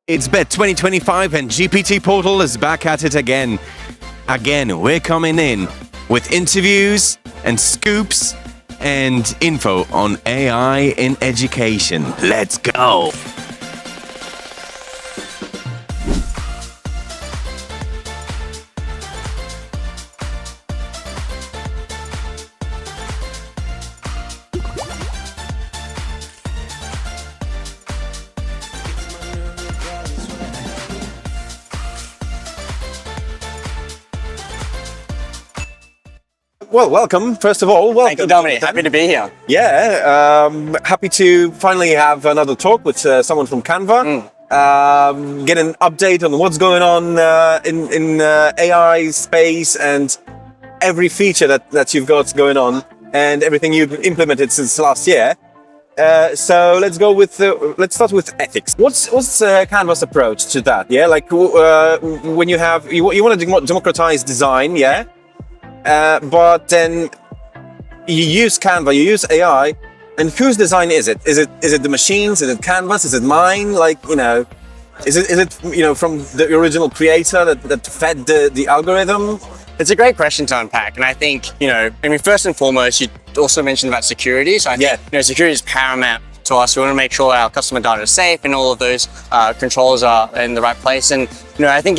It's BETT 2025 and GPT Portal is back at it again. We're coming in with interviews and scoops and info on AI in education. Let's go. Well, welcome, first of all. Welcome. Thank you, Dominic. Happy to be here. Yeah, happy to finally have another talk with someone from Canva. Get an update on what's going on in AI space and every feature that you've got going on and everything you've implemented since last year. So let's go with let's start with ethics. What's Canva's approach to that? Yeah, like when you want to democratize design, yeah. But then you use Canva, you use AI, and whose design is it? Is it the machines? Is it Canva's? Is it mine? Like, is it from the original creator that fed the algorithm? It's a great question to unpack, and I think first and foremost, you also mentioned about security. So I think security is paramount to us. We want to make sure our customer data is safe and all of those controls are in the right place. And I think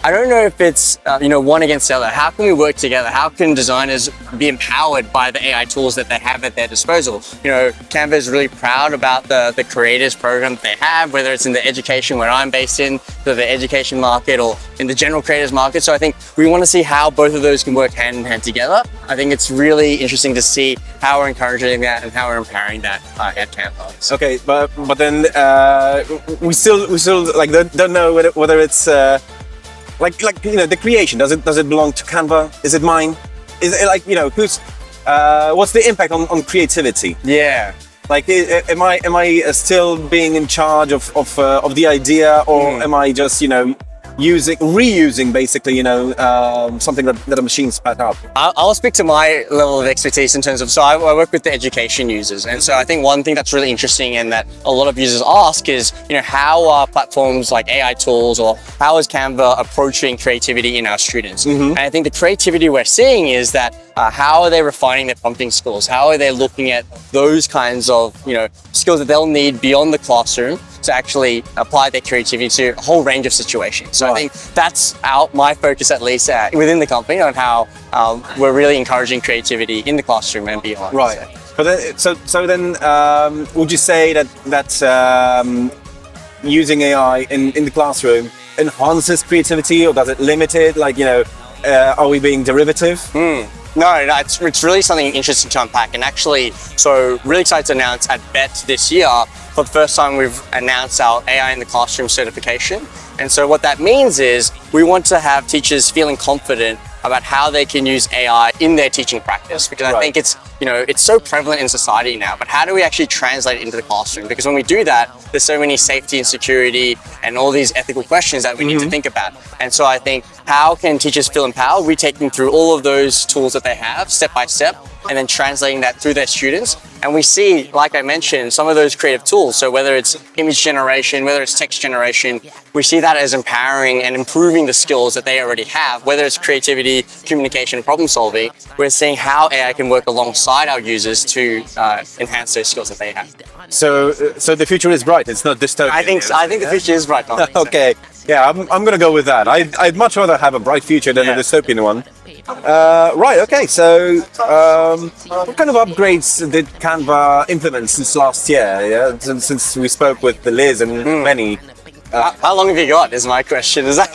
I don't know if it's one against the other. How can we work together? How can designers be empowered by the AI tools that they have at their disposal? Canva is really proud about the creators program that they have, whether it's in the education where I'm based in, the education market, or in the general creators market. So I think we want to see how both of those can work hand in hand together. I think it's really interesting to see how we're encouraging that and how we're empowering that at Canva. Okay, but then we still like don't know whether it's the creation. Does it belong to Canva? Is it mine? Is it who's what's the impact on creativity? Yeah. Like, am I still being in charge of the idea, or am I just reusing basically something that a machine spat out? I'll speak to my level of expertise in terms of, so I work with the education users, and so I think one thing that's really interesting and that a lot of users ask is how are platforms like AI tools, or how is Canva approaching creativity in our students? And I think the creativity we're seeing is that how are they refining their prompting skills? How are they looking at those kinds of skills that they'll need beyond the classroom to actually apply their creativity to a whole range of situations? So I think that's my focus, at least within the company, on how we're really encouraging creativity in the classroom and beyond. Right. But then, so then, would you say that using AI in the classroom enhances creativity, or does it limit it? Like, are we being derivative? No, it's really something interesting to unpack. And actually, so really excited to announce at BETT this year, for the first time, we've announced our AI in the Classroom certification. And so what that means is we want to have teachers feeling confident about how they can use AI in their teaching practice, because I think it's so prevalent in society now, but how do we actually translate it into the classroom? Because when we do that, there's so many safety and security and all these ethical questions that we need to think about. And so I think, how can teachers feel empowered? We take them through all of those tools that they have step by step, and then translating that through their students. And we see, like I mentioned, some of those creative tools. So whether it's image generation, whether it's text generation, we see that as empowering and improving the skills that they already have, whether it's creativity, communication, problem solving. We're seeing how AI can work alongside our users to enhance those skills that they have. So the future is bright. It's not dystopian. I think the future is bright. Okay. Yeah, I'm going to go with that. I'd much rather have a bright future than a dystopian one. Right, okay, so what kind of upgrades did Canva implement since last year? Yeah, since we spoke with Liz and many. How long have you got, is my question. Is that?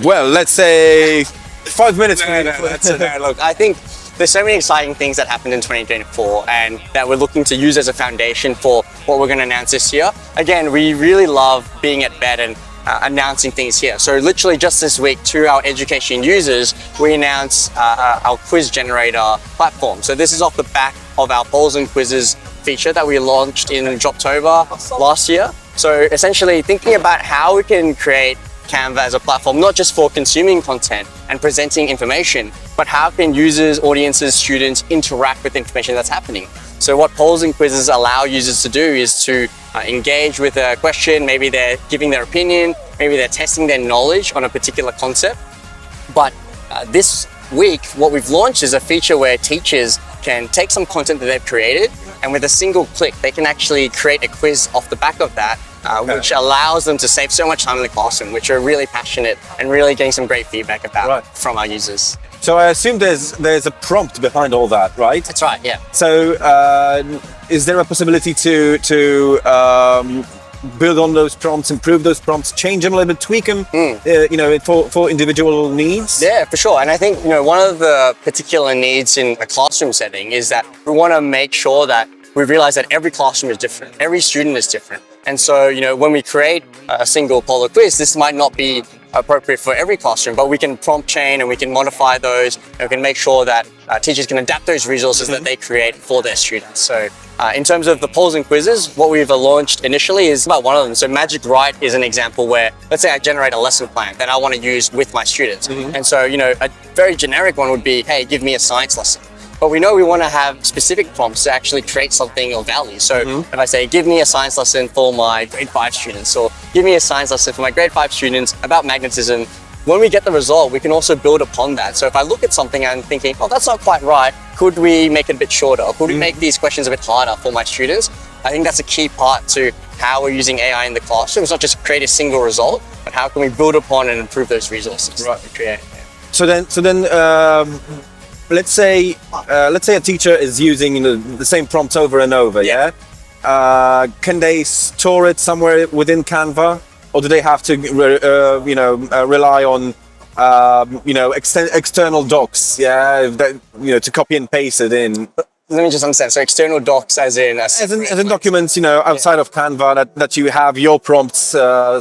Well, let's say 5 minutes. Look, I think there's so many exciting things that happened in 2024 and that we're looking to use as a foundation for what we're going to announce this year. Again, we really love being at BETT and announcing things here. So literally just this week, to our education users, we announced our quiz generator platform. So this is off the back of our polls and quizzes feature that we launched in October last year. So essentially thinking about how we can create Canva as a platform, not just for consuming content and presenting information, but how can users, audiences, students interact with information that's happening. So what polls and quizzes allow users to do is to engage with a question. Maybe they're giving their opinion, maybe they're testing their knowledge on a particular concept. But this week, what we've launched is a feature where teachers can take some content that they've created, and with a single click, they can actually create a quiz off the back of that, which allows them to save so much time in the classroom, which are really passionate and really getting some great feedback about from our users. So I assume there's a prompt behind all that, right? That's right, yeah. So is there a possibility to build on those prompts, improve those prompts, change them a little bit, tweak them, for individual needs? Yeah, for sure. And I think, one of the particular needs in a classroom setting is that we want to make sure that we realize that every classroom is different, every student is different. And so, when we create a single poll or quiz, this might not be appropriate for every classroom, but we can prompt chain and we can modify those, and we can make sure that teachers can adapt those resources that they create for their students. So in terms of the polls and quizzes, what we've launched initially is about one of them. So Magic Write is an example where, let's say I generate a lesson plan that I want to use with my students. And so, a very generic one would be, hey, give me a science lesson. But we know we want to have specific prompts to actually create something of value. So if I say, give me a science lesson for my grade 5 students, or give me a science lesson for my grade 5 students about magnetism, when we get the result, we can also build upon that. So if I look at something and I'm thinking, oh, that's not quite right, could we make it a bit shorter? Or could we make these questions a bit harder for my students? I think that's a key part to how we're using AI in the classroom. It's not just create a single result, but how can we build upon and improve those resources that we create? So then, let's say a teacher is using the same prompts over and over. Can they store it somewhere within Canva, or do they have to rely on external docs? To copy and paste it in. Let me just understand. So external docs, as in documents, outside of Canva that you have your prompts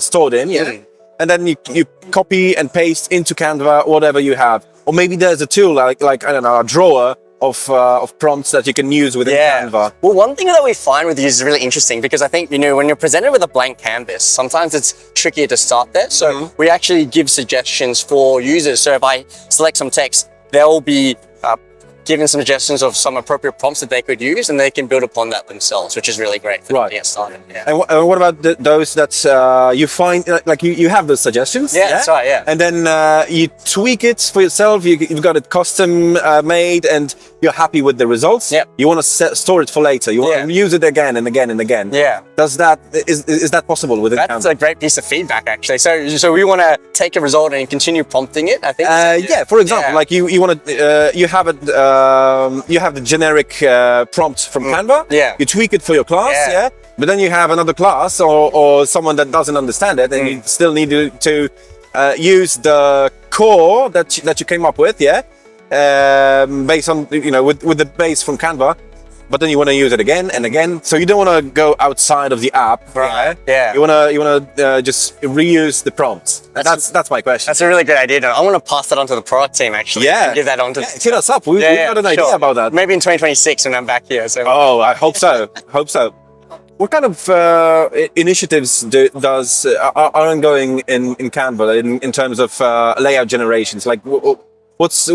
stored in. And then you copy and paste into Canva whatever you have. Or maybe there's a tool like I don't know, a drawer of prompts that you can use within Canva. Well, one thing that we find with these is really interesting, because I think, when you're presented with a blank canvas, sometimes it's trickier to start there. So we actually give suggestions for users. So if I select some text, they'll be given some suggestions of some appropriate prompts that they could use, and they can build upon that themselves, which is really great for them to get started. And what about those that you find, you have those suggestions? That's right, And then you tweak it for yourself, you've got it custom made, and you're happy with the results. You want to store it for later, you want to use it again and again and again. Is that possible within Canva? That's a great piece of feedback, actually. So we want to take a result and continue prompting it, I think. For example, you want to, you have it, you have the generic prompt from Canva. You tweak it for your class. But then you have another class or someone that doesn't understand it, and you still need to use the core that you came up with. Based on with the base from Canva. But then you want to use it again and again, so you don't want to go outside of the app. You want to just reuse the prompts. That's my question. That's a really good idea. I want to pass that on to the product team, actually. Give that on to. Hit us up. We've got an idea about that. Maybe in 2026 when I'm back here. So. Oh, I hope so. What kind of initiatives are ongoing in Canva in terms of layout generations? Like, what's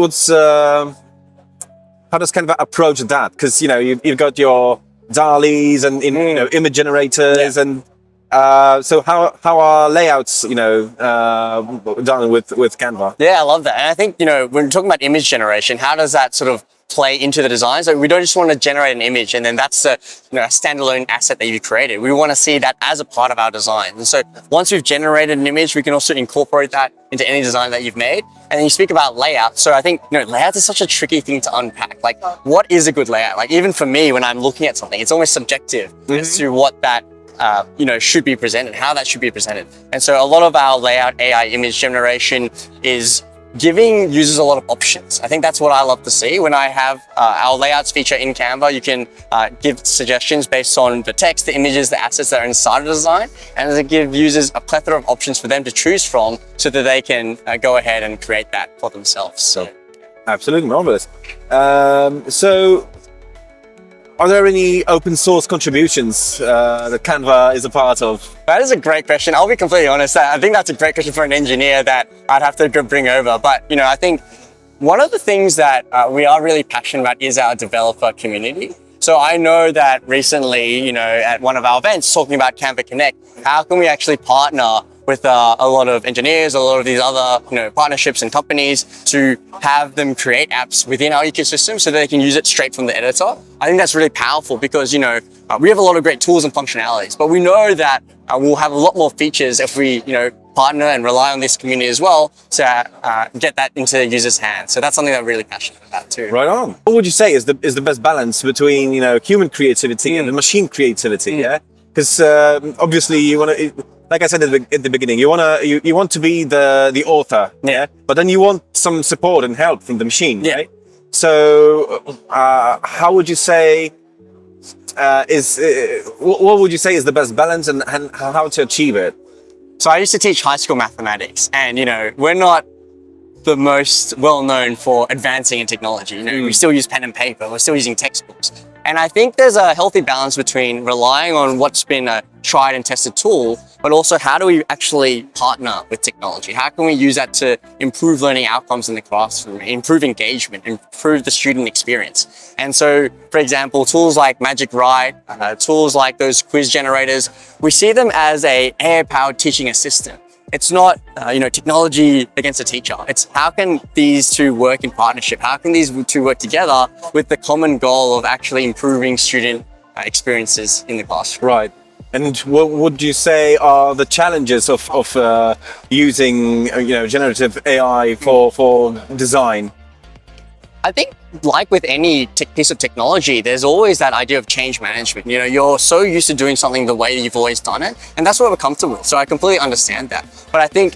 how does Canva approach that? Because you've got your DALL-Es and image generators, and so how are layouts done with Canva? I love that. And I think when we're talking about image generation, how does that sort of play into the design? So we don't just want to generate an image and then that's a standalone asset that you created. We want to see that as a part of our design. And so once we've generated an image, we can also incorporate that into any design that you've made. And then you speak about layout. So I think layouts is such a tricky thing to unpack. Like, what is a good layout? Like, even for me, when I'm looking at something, it's almost subjective as to what that should be presented, how that should be presented. And so a lot of our layout AI image generation is giving users a lot of options. I think that's what I love to see. When I have our layouts feature in Canva, you can give suggestions based on the text, the images, the assets that are inside of the design, and it gives users a plethora of options for them to choose from so that they can go ahead and create that for themselves. So, absolutely marvelous. So, are there any open source contributions that Canva is a part of? That is a great question. I'll be completely honest. I think that's a great question for an engineer that I'd have to bring over. But, I think one of the things that we are really passionate about is our developer community. So So I know that recently, at one of our events talking about Canva Connect, how can we actually partner with a lot of engineers, a lot of these other partnerships and companies to have them create apps within our ecosystem so that they can use it straight from the editor. I think that's really powerful because we have a lot of great tools and functionalities, but we know that we'll have a lot more features if we partner and rely on this community as well to get that into the user's hands. So that's something that I'm really passionate about too. Right on. What would you say is the best balance between human creativity and machine creativity? Yeah, because obviously you want to. Like I said at the beginning, you want to be the author, yeah, but then you want some support and help from the machine, right? So, how would you say what would you say is the best balance and how to achieve it? So I used to teach high school mathematics, and we're not the most well known for advancing in technology. We still use pen and paper, we're still using textbooks. And I think there's a healthy balance between relying on what's been a tried and tested tool, but also how do we actually partner with technology? How can we use that to improve learning outcomes in the classroom, improve engagement, improve the student experience? And so, for example, tools like Magic Write, tools like those quiz generators, we see them as a AI-powered teaching assistant. It's not, technology against a teacher. It's how can these two work in partnership? How can these two work together with the common goal of actually improving student experiences in the classroom? Right. And what would you say are the challenges of using, generative AI for design? I think, like with any piece of technology, there's always that idea of change management. You're so used to doing something the way that you've always done it, and that's what we're comfortable with. So I completely understand that. But I think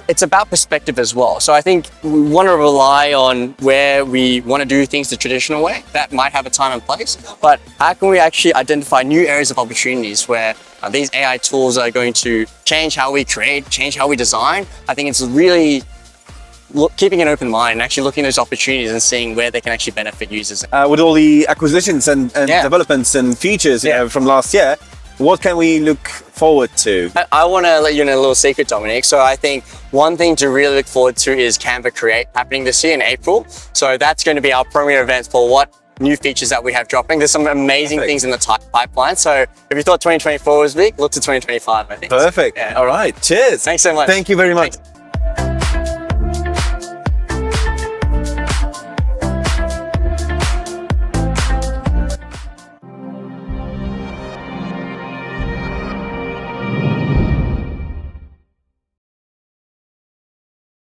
it's about perspective as well. So I think we want to rely on where we want to do things the traditional way. That might have a time and place, but how can we actually identify new areas of opportunities where these AI tools are going to change how we create, change how we design? I think it's really keeping an open mind and actually looking at those opportunities and seeing where they can actually benefit users. With all the acquisitions and developments and features from last year, what can we look forward to? I want to let you know a little secret, Dominic. So I think one thing to really look forward to is Canva Create happening this year in April. So that's going to be our premier event for what new features that we have dropping. There's some amazing things in the pipeline. So if you thought 2024 was big, look to 2025, I think. Perfect. All right. Cheers. Thanks so much. Thank you very much. Thanks.